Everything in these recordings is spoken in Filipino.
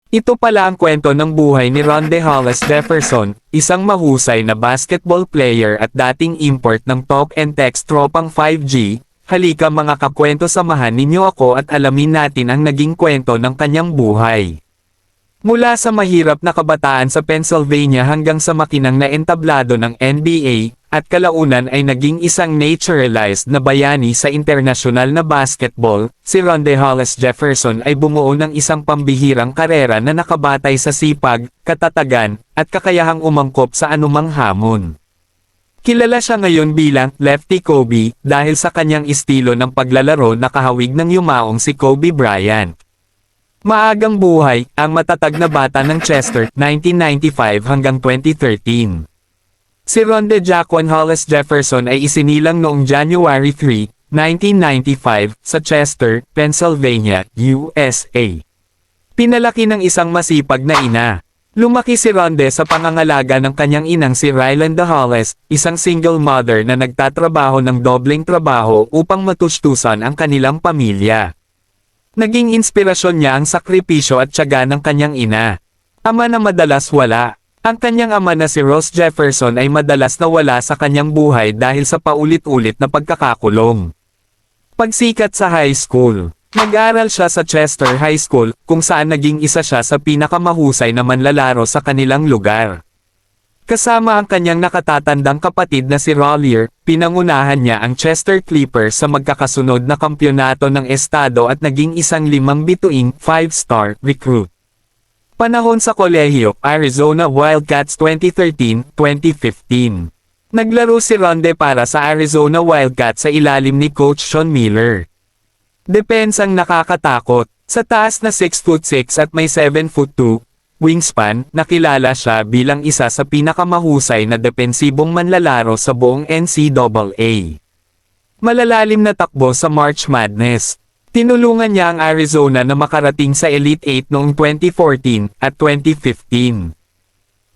Ito pala ang kwento ng buhay ni Rondae Hollis Jefferson, isang mahusay na basketball player at dating import ng talk and text tropang 5G. Halika mga kakwento, samahan ninyo ako at alamin natin ang naging kwento ng kanyang buhay. Mula sa mahirap na kabataan sa Pennsylvania hanggang sa makinang na entablado ng NBA, at kalaunan ay naging isang naturalized na bayani sa internasyonal na basketball, si Rondae Hollis Jefferson ay bumuo ng isang pambihirang karera na nakabatay sa sipag, katatagan, at kakayahang umangkop sa anumang hamon. Kilala siya ngayon bilang Lefty Kobe dahil sa kanyang estilo ng paglalaro na kahawig ng yumaong si Kobe Bryant. Maagang buhay, ang matatag na bata ng Chester, 1995 hanggang 2013. Si Rondae Jaquan Hollis Jefferson ay isinilang noong January 3, 1995, sa Chester, Pennsylvania, USA. Pinalaki ng isang masipag na ina. Lumaki si Rondae sa pangangalaga ng kanyang inang si Rylanda Hollis, isang single mother na nagtatrabaho ng dobleng trabaho upang matustusan ang kanilang pamilya. Naging inspirasyon niya ang sakripisyo at tiyaga ng kanyang ina. Ama na madalas wala. Ang kanyang ama na si Ross Jefferson ay madalas nawala sa kanyang buhay dahil sa paulit-ulit na pagkakakulong. Pagsikat sa high school. Nag-aral siya sa Chester High School, kung saan naging isa siya sa pinakamahusay na manlalaro sa kanilang lugar. Kasama ang kanyang nakatatandang kapatid na si Rollier, pinangunahan niya ang Chester Clippers sa magkakasunod na kampyonato ng estado at naging isang 5 bituing 5-star recruit. Panahon sa kolehiyo, Arizona Wildcats 2013-2015. Naglaro si Rondae para sa Arizona Wildcats sa ilalim ni Coach Sean Miller. Depensang nakakatakot. Sa taas na 6'6" at may 7'2" wingspan, nakilala siya bilang isa sa pinakamahusay na depensibong manlalaro sa buong NCAA. Malalalim na takbo sa March Madness. Tinulungan niya ang Arizona na makarating sa Elite 8 noong 2014 at 2015.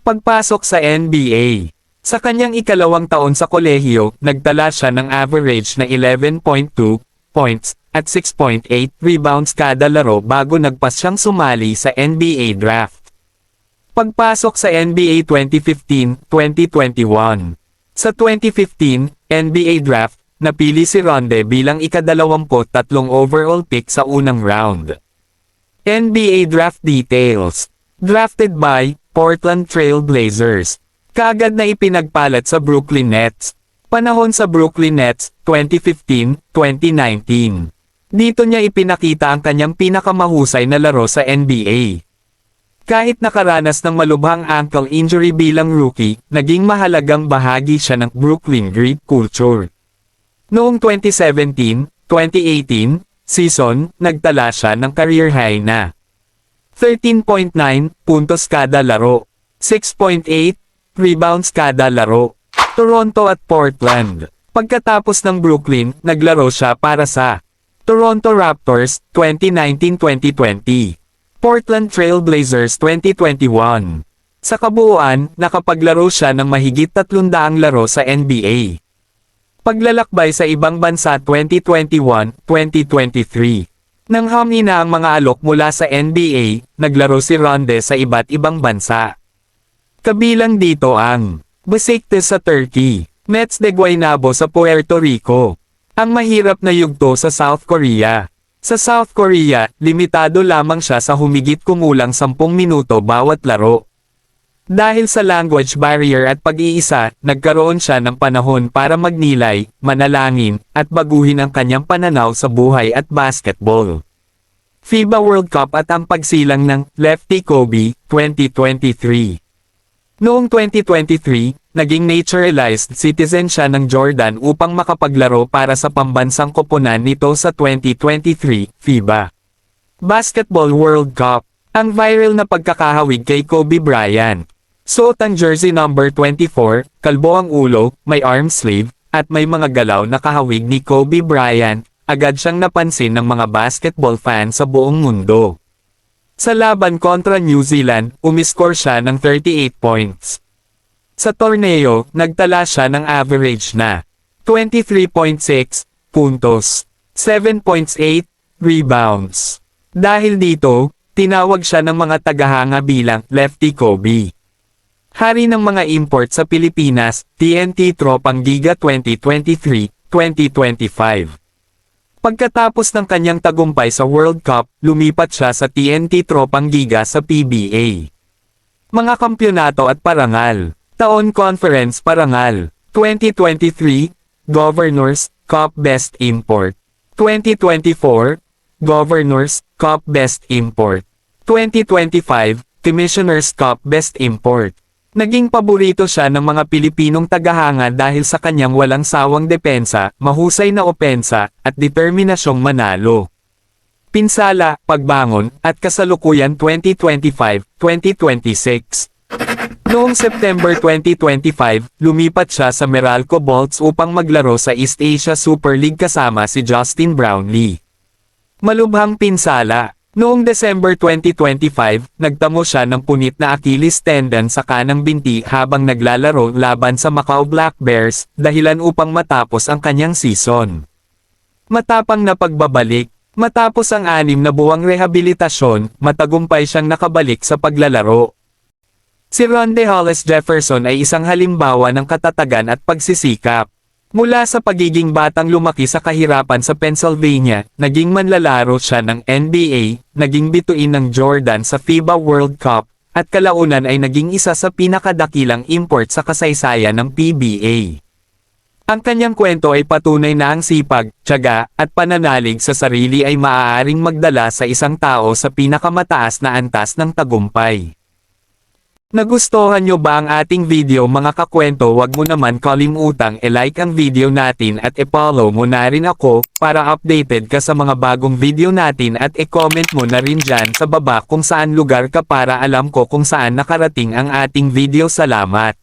Pagpasok sa NBA. Sa kanyang ikalawang taon sa kolehiyo, nagtala siya ng average na 11.2 points at 6.8 rebounds kada laro bago nagpas siyang sumali sa NBA draft. Pagpasok sa NBA 2015-2021. Sa 2015 NBA draft, napili si Rondae bilang ika-23 overall pick sa unang round. NBA draft details. Drafted by Portland Trail Blazers. Kaagad na ipinagpalat sa Brooklyn Nets. Panahon sa Brooklyn Nets, 2015-2019. Dito niya ipinakita ang kanyang pinakamahusay na laro sa NBA. Kahit nakaranas ng malubhang ankle injury bilang rookie, naging mahalagang bahagi siya ng Brooklyn Greek culture. Noong 2017-2018 season, nagtala siya ng career high na 13.9 puntos kada laro, 6.8 rebounds kada laro. Toronto at Portland. Pagkatapos ng Brooklyn, naglaro siya para sa Toronto Raptors 2019-2020, Portland Trail Blazers 2021. Sa kabuuan, nakapaglaro siya ng mahigit 300 laro sa NBA. Paglalakbay sa ibang bansa 2021-2023. Nang humina ang mga alok mula sa NBA, naglaro si Rondae sa iba't ibang bansa. Kabilang dito ang Besiktas sa Turkey, Mets de Guaynabo sa Puerto Rico. Ang mahirap na yugto sa South Korea. Sa South Korea, limitado lamang siya sa humigit kumulang 10 minuto bawat laro. Dahil sa language barrier at pag-iisa, nagkaroon siya ng panahon para magnilay, manalangin, at baguhin ang kanyang pananaw sa buhay at basketball. FIBA World Cup at ang pagsilang ng Lefty Kobe, 2023. Noong 2023, naging naturalized citizen siya ng Jordan upang makapaglaro para sa pambansang koponan nito sa 2023 FIBA Basketball World Cup. Ang viral na pagkakahawig kay Kobe Bryant. Suot ang jersey number 24, kalbo ang ulo, may arm sleeve, at may mga galaw na kahawig ni Kobe Bryant, agad siyang napansin ng mga basketball fans sa buong mundo. Sa laban kontra New Zealand, umiskor siya ng 38 points. Sa torneo, nagtala siya ng average na 23.6 puntos, 7.8 rebounds. Dahil dito, Tinawag siya ng mga tagahanga bilang Lefty Kobe. Hari ng mga import sa Pilipinas, TNT Tropang Giga 2023-2025. Pagkatapos ng kanyang tagumpay sa World Cup, lumipat siya sa TNT Tropang Giga sa PBA. Mga kampyonato at parangal. Taon Conference Parangal. 2023, Governors Cup Best Import. 2024, Governors Cup Best Import. 2025, Commissioners Cup Best Import. Naging paborito siya ng mga Pilipinong tagahanga dahil sa kanyang walang sawang depensa, mahusay na opensa, at determinasyong manalo. Pinsala, pagbangon, at kasalukuyan 2025-2026. Noong September 2025, lumipat siya sa Meralco Bolts upang maglaro sa East Asia Super League kasama si Justin Brownlee. Malubhang pinsala. Noong December 2025, nagtamo siya ng punit na Achilles tendon sa kanang binti habang naglalaro laban sa Macau Black Bears, dahilan upang matapos ang kanyang season. Matapang na pagbabalik. Matapos ang 6 na buwang rehabilitasyon, matagumpay siyang nakabalik sa paglalaro. Si Ronde Hollis Jefferson ay isang halimbawa ng katatagan at pagsisikap. Mula sa pagiging batang lumaki sa kahirapan sa Pennsylvania, naging manlalaro siya ng NBA, naging bituin ng Jordan sa FIBA World Cup, at kalaunan ay naging isa sa pinakadakilang import sa kasaysayan ng PBA. Ang kanyang kwento ay patunay na ang sipag, tiyaga, at pananalig sa sarili ay maaaring magdala sa isang tao sa pinakamataas na antas ng tagumpay. Nagustuhan nyo ba ang ating video mga kakwento? Wag mo naman kalimutang i-like ang video natin at i-follow mo na rin ako, para updated ka sa mga bagong video natin at i-comment mo na rin dyan sa baba kung saan lugar ka para alam ko kung saan nakarating ang ating video. Salamat!